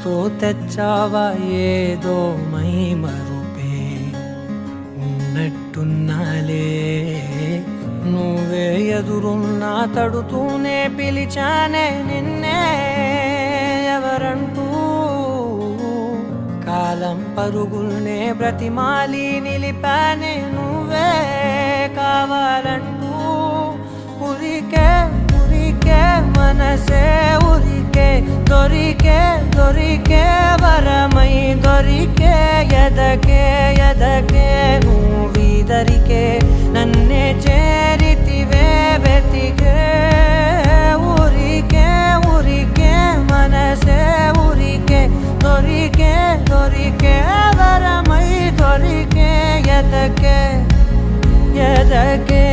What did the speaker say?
నీతో తెచ్చావా ఏదో మై మరుపే ఉన్నట్టున్నాలే నువ్వే ఎదురున్నా తడుతూనే పిలిచానే నిన్నే ఎవరంటూ కాలం పరుగుల్నే బ్రతిమాలి నిలిపానే నువ్వే కావాలంటూ ఉరికే ఉరికే మనసే ఉరికే దొరికే దొరికే వరమై దొరికే ఎదకే ఎదకే నువ్విదరికే నన్నే చేరితివే వెతికే ఉరికే ఉరికే మనసే ఉరికే దొరికే దొరికే వరమై దొరికే ఎదకే ఎదకే